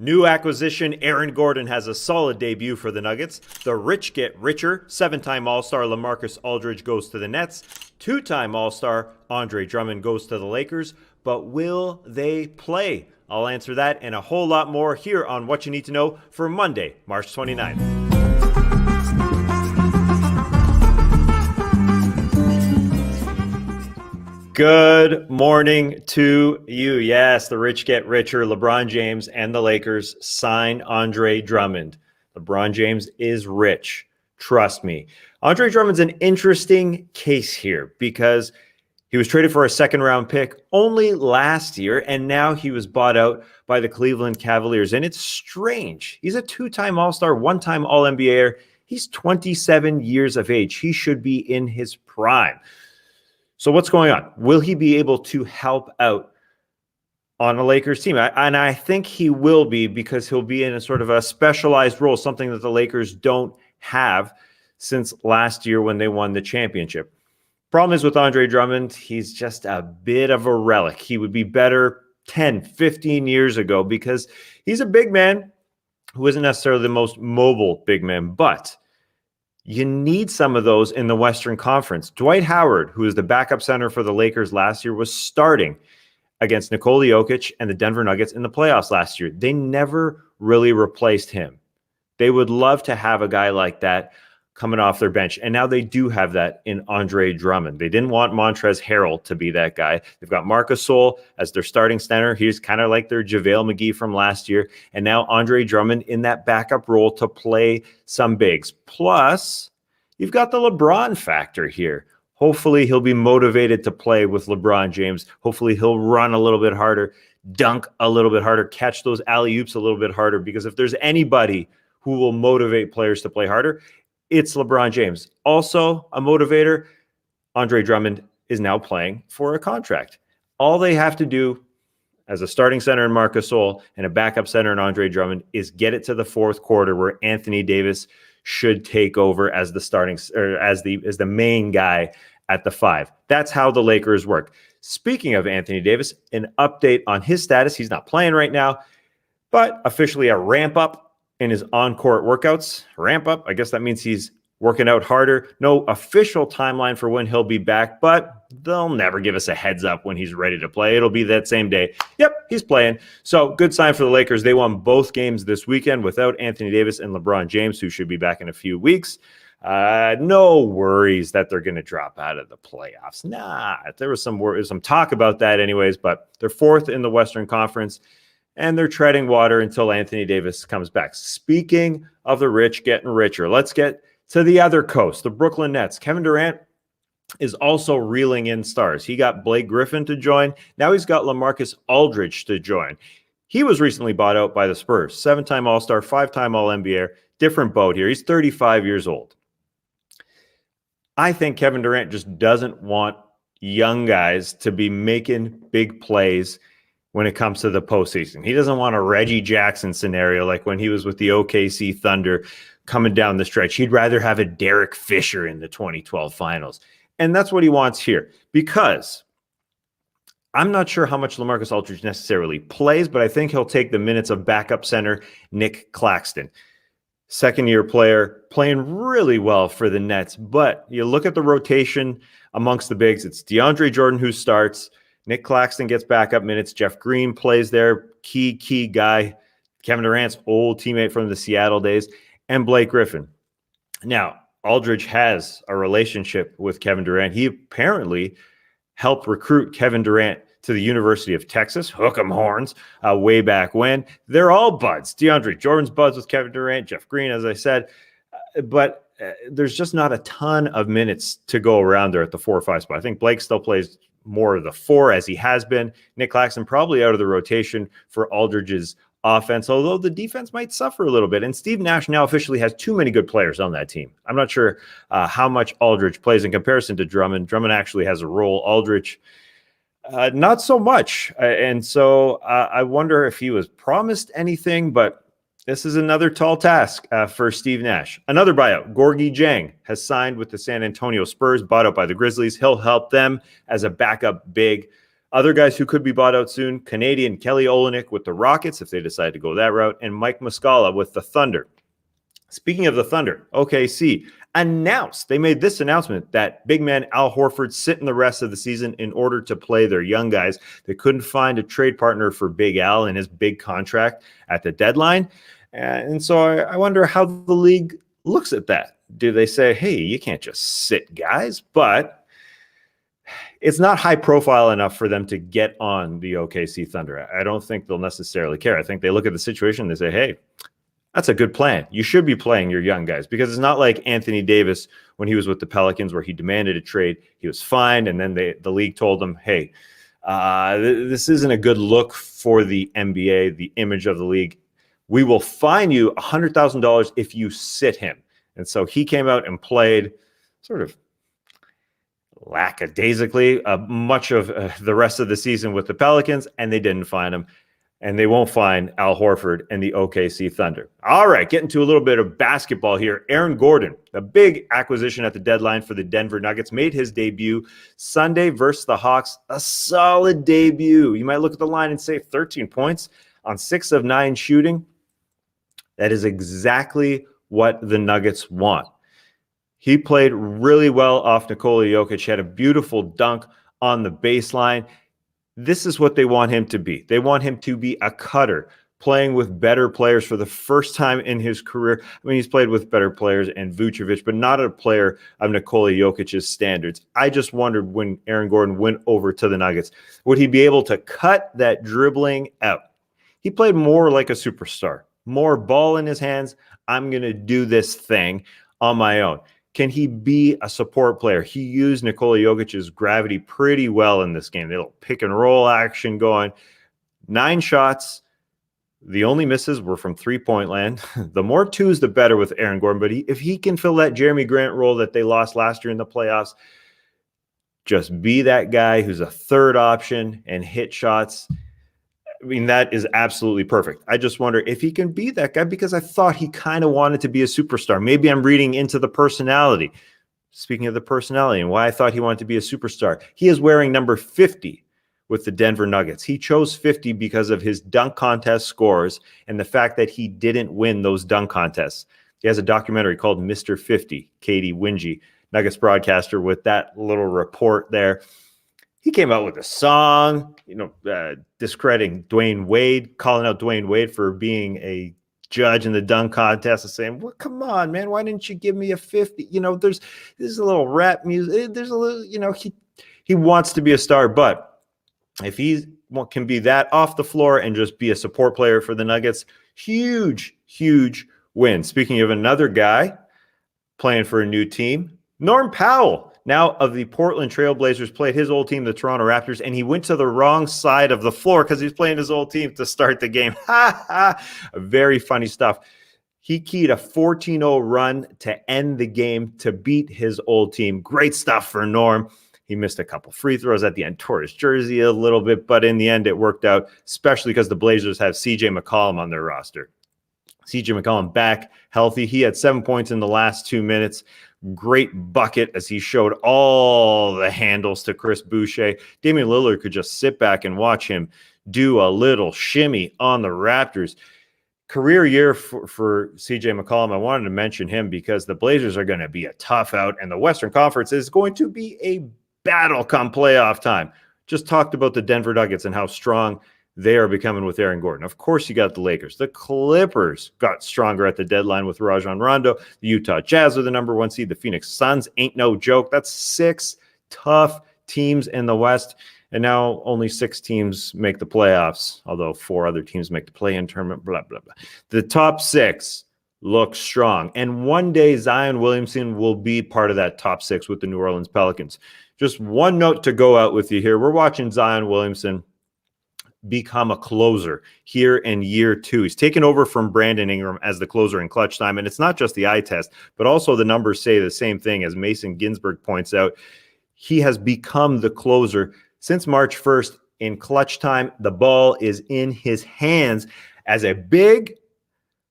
New acquisition Aaron Gordon has a solid debut for the Nuggets. The rich get richer. 7-time All-Star LaMarcus Aldridge goes to the Nets. 2-time All-Star Andre Drummond goes to the Lakers. But will they play? I'll answer that and a whole lot more here on What You Need to Know for Monday, March 29th. Good morning to you. Yes, the rich get richer. LeBron James and the Lakers sign Andre Drummond. LeBron James is rich. Trust me. Andre Drummond's an interesting case here because he was traded for a second-round pick only last year, and now he was bought out by the Cleveland Cavaliers. And it's strange. He's a 2-time All-Star, 1-time All-NBAer. He's 27 years of age. He should be in his prime. So what's going on? Will he be able to help out on a Lakers team? And I think he will be, because he'll be in a sort of a specialized role, something that the Lakers don't have since last year when they won the championship. Problem is with Andre Drummond, he's just a bit of a relic. He would be better 10, 15 years ago because he's a big man who isn't necessarily the most mobile big man, but you need some of those in the Western Conference. Dwight Howard, who is the backup center for the Lakers last year, was starting against Nikola Jokic and the Denver Nuggets in the playoffs last year. They never really replaced him. They would love to have a guy like that coming off their bench. And now they do have that in Andre Drummond. They didn't want Montrezl Harrell to be that guy. They've got Marc Gasol as their starting center. He's kind of like their JaVale McGee from last year. And now Andre Drummond in that backup role to play some bigs. Plus, you've got the LeBron factor here. Hopefully he'll be motivated to play with LeBron James. Hopefully he'll run a little bit harder, dunk a little bit harder, catch those alley-oops a little bit harder. Because if there's anybody who will motivate players to play harder, it's LeBron James. Also a motivator, Andre Drummond is now playing for a contract. All they have to do as a starting center in Marc Gasol and a backup center in Andre Drummond is get it to the fourth quarter where Anthony Davis should take over as the starting or as the main guy at the 5. That's how the Lakers work. Speaking of Anthony Davis, an update on his status. He's not playing right now, but officially a ramp up in his on-court workouts. Ramp up, I guess that means he's working out harder. No official timeline for when he'll be back, but they'll never give us a heads up when he's ready to play. It'll be that same day. Yep, he's playing. So good sign for the Lakers. They won both games this weekend without Anthony Davis and LeBron James, who should be back in a few weeks. No worries that they're going to drop out of the playoffs. Nah, there was some talk about that anyways, but they're 4th in the Western Conference, and they're treading water until Anthony Davis comes back. Speaking of the rich getting richer, let's get to the other coast, the Brooklyn Nets. Kevin Durant is also reeling in stars. He got Blake Griffin to join. Now he's got LaMarcus Aldridge to join. He was recently bought out by the Spurs. 7-time All-Star, 5-time All-NBA. Different boat here. He's 35 years old. I think Kevin Durant just doesn't want young guys to be making big plays when it comes to the postseason. He doesn't want a Reggie Jackson scenario like when he was with the OKC Thunder coming down the stretch. He'd rather have a Derek Fisher in the 2012 finals. And that's what he wants here, because I'm not sure how much LaMarcus Aldridge necessarily plays, but I think he'll take the minutes of backup center Nick Claxton. Second-year player, playing really well for the Nets. But you look at the rotation amongst the bigs, it's DeAndre Jordan who starts. Nick Claxton gets backup minutes. Jeff Green plays there, key guy. Kevin Durant's old teammate from the Seattle days, and Blake Griffin. Now, Aldridge has a relationship with Kevin Durant. He apparently helped recruit Kevin Durant to the University of Texas, hook 'em horns, way back when. They're all buds. DeAndre Jordan's buds with Kevin Durant, Jeff Green, as I said. But there's just not a ton of minutes to go around there at the 4 or 5 spot. I think Blake still plays more of the 4 as he has been. Nick Claxton probably out of the rotation for Aldridge's offense, although the defense might suffer a little bit. And Steve Nash now officially has too many good players on that team. I'm not sure how much Aldridge plays in comparison to Drummond. Drummond actually has a role. Aldridge, not so much. And so I wonder if he was promised anything, but this is another tall task for Steve Nash. Another buyout, Gorgui Dieng, has signed with the San Antonio Spurs, bought out by the Grizzlies. He'll help them as a backup big. Other guys who could be bought out soon, Canadian Kelly Olynyk with the Rockets, if they decide to go that route, and Mike Muscala with the Thunder. Speaking of the Thunder, OKC announced, they made this announcement that big man Al Horford sit in the rest of the season in order to play their young guys. They couldn't find a trade partner for Big Al in his big contract at the deadline. And so I wonder how the league looks at that. Do they say, hey, you can't just sit guys? But it's not high profile enough for them to get on the OKC Thunder. I don't think they'll necessarily care. I think they look at the situation and they say, hey, that's a good plan. You should be playing your young guys, because it's not like Anthony Davis when he was with the Pelicans where he demanded a trade. He was fined, and then the league told him, hey, this isn't a good look for the NBA, the image of the league. We will fine you $100,000 if you sit him. And so he came out and played sort of lackadaisically much of the rest of the season with the Pelicans, and they didn't fine him. And they won't find Al Horford and the OKC Thunder. All right, getting to a little bit of basketball here. Aaron Gordon, the big acquisition at the deadline for the Denver Nuggets, made his debut Sunday versus the Hawks. A solid debut. You might look at the line and say 13 points on 6 of 9 shooting. That is exactly what the Nuggets want. He played really well off Nikola Jokic. He had a beautiful dunk on the baseline. This is what they want him to be. They want him to be a cutter, playing with better players for the first time in his career. I mean, he's played with better players and Vucevic, but not a player of Nikola Jokic's standards. I just wondered when Aaron Gordon went over to the Nuggets, would he be able to cut that dribbling out? He played more like a superstar, more ball in his hands. I'm going to do this thing on my own. Can he be a support player? He used Nikola Jokic's gravity pretty well in this game. The little pick and roll action going. 9 shots. The only misses were from three-point land. The more twos, the better with Aaron Gordon. But if he can fill that Jeremy Grant role that they lost last year in the playoffs, just be that guy who's a third option and hit shots. I mean, that is absolutely perfect. I just wonder if he can be that guy, because I thought he kind of wanted to be a superstar. Maybe I'm reading into the personality. Speaking of the personality and why I thought he wanted to be a superstar, he is wearing number 50 with the Denver Nuggets. He chose 50 because of his dunk contest scores and the fact that he didn't win those dunk contests. He has a documentary called Mr. 50, Katie Wingy, Nuggets broadcaster, with that little report there. He came out with a song, discrediting Dwayne Wade, calling out Dwayne Wade for being a judge in the dunk contest and saying, well, come on, man, why didn't you give me a 50? There's a little rap music. There's a little, he wants to be a star, but if he can be that off the floor and just be a support player for the Nuggets, huge, huge win. Speaking of another guy playing for a new team, Norm Powell, now of the Portland Trailblazers, played his old team, the Toronto Raptors, and he went to the wrong side of the floor because he's playing his old team to start the game. Very funny stuff. He keyed a 14-0 run to end the game to beat his old team. Great stuff for Norm. He missed a couple free throws at the end, tore his jersey a little bit, but in the end it worked out, especially because the Blazers have CJ McCollum on their roster. CJ McCollum back healthy. He had 7 points in the last 2 minutes. Great bucket as he showed all the handles to Chris Boucher. Damian Lillard could just sit back and watch him do a little shimmy on the Raptors. Career year for CJ McCollum. I wanted to mention him because the Blazers are going to be a tough out, and the Western Conference is going to be a battle come playoff time. Just talked about the Denver Nuggets and how strong they are becoming with Aaron Gordon. Of course, you got the Lakers. The Clippers got stronger at the deadline with Rajon Rondo. The Utah Jazz are the number 1 seed. The Phoenix Suns ain't no joke. That's 6 tough teams in the West. And now only 6 teams make the playoffs, although 4 other teams make the play-in tournament, blah, blah, blah. The top 6 look strong. And one day Zion Williamson will be part of that top 6 with the New Orleans Pelicans. Just one note to go out with you here. We're watching Zion Williamson become a closer here in year 2. He's taken over from Brandon Ingram as the closer in clutch time. And it's not just the eye test, but also the numbers say the same thing. As Mason Ginsberg points out, he has become the closer since March 1st in clutch time. The ball is in his hands as a big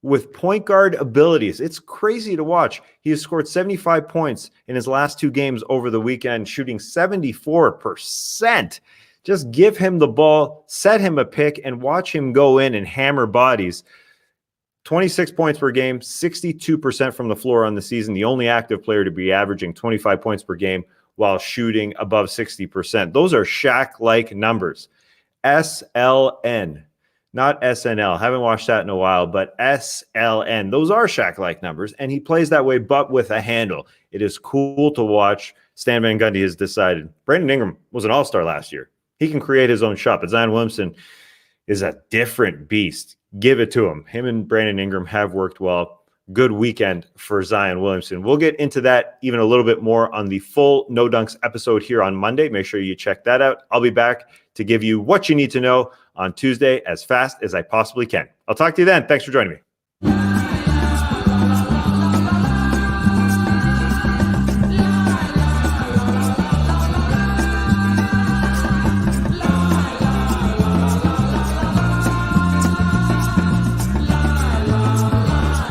with point guard abilities. It's crazy to watch. He has scored 75 points in his last 2 games over the weekend, shooting 74%. Just give him the ball, set him a pick, and watch him go in and hammer bodies. 26 points per game, 62% from the floor on the season. The only active player to be averaging 25 points per game while shooting above 60%. Those are Shaq-like numbers. SLN, not SNL. Haven't watched that in a while, but SLN. Those are Shaq-like numbers, and he plays that way, but with a handle. It is cool to watch. Stan Van Gundy has decided. Brandon Ingram was an all-star last year. He can create his own shot, but Zion Williamson is a different beast. Give it to him. Him and Brandon Ingram have worked well. Good weekend for Zion Williamson. We'll get into that even a little bit more on the full No Dunks episode here on Monday. Make sure you check that out. I'll be back to give you what you need to know on Tuesday as fast as I possibly can. I'll talk to you then. Thanks for joining me.